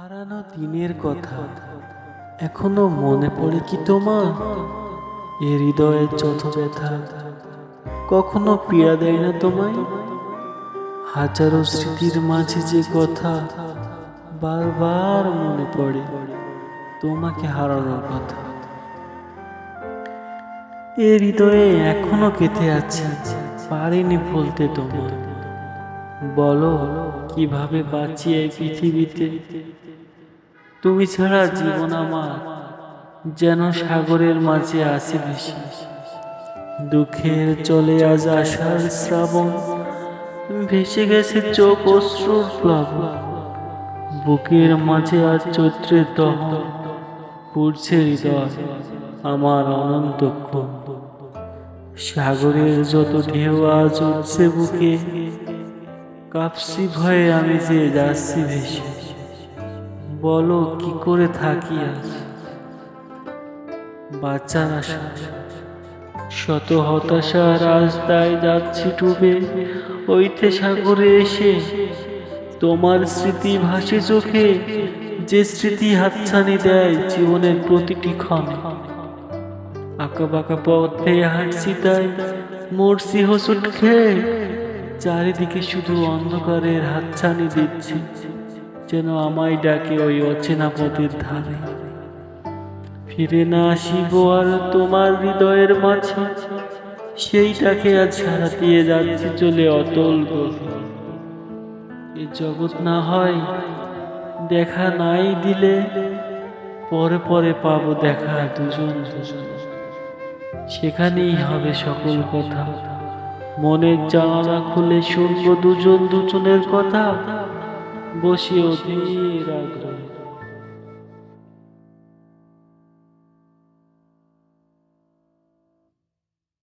হারানো দিনের কথা এখনো মনে পড়ে কি তোমার? এ হৃদয়ের যত ব্যথা কখনো পীড়া দেয় না তোমায়? হাজারো স্মৃতির মাঝে যে কথা বারবার মনে পড়ে, তোমাকে হারানোর কথা। এ হৃদয়ে এখনো কেঁথে আছে, পারিনি ভুলতে তোমার। বলো কিভাবে বাঁচি এই পৃথিবীতে? তুমি ছাড়া জীবন আমার যেন সাগরের মাঝে আসে ভেসে। দুঃখের চলে আজ আষাঢ় শ্রাবণ, ভেসে গেছে চোখ অশ্রুর প্লাবন। বুকের মাঝে আজ চৈত্রের দহন, পুড়ছে হৃদয় আমার অনন্তক্ষণ। সাগরের যত ঢেউ আজ উঠছে বুকে, কাঁপছি ভয়ে আমি যে যাচ্ছি ভেসে। বলো কি করে থাকি আজ বাঁচার আশা, শত হতাশা রাস্তায় যাচ্ছি ডুবে। ওইতে সাগরে এসে তোমার স্মৃতি ভাসে চোখে, যে স্মৃতি হাতছানি দেয় জীবনের প্রতিটি ক্ষণে। আঁকা বাঁকা পথে হাঁটছি তাই মরছি হোঁচট খেয়ে, চারিদিকে শুধু অন্ধকারের হাতছানি দিচ্ছি, যেন আমায় ডাকে ওই অচেনা পথের ধারে। ফিরে না আসিব আর তোমার হৃদয়ের মাঝে, সেইটাকে আজ ছাড়া দিয়ে যাচ্ছি চলে অতল গভীর। এ জগৎ না হয় দেখা নাই দিলে, পরে পরে পাবো দেখা দুজন দুজন। সেখানেই হবে সকল কথা, মনের জানালা খুলে শুনবো দুজন দুজনের কথা, বসে অধীর আগ্রহে।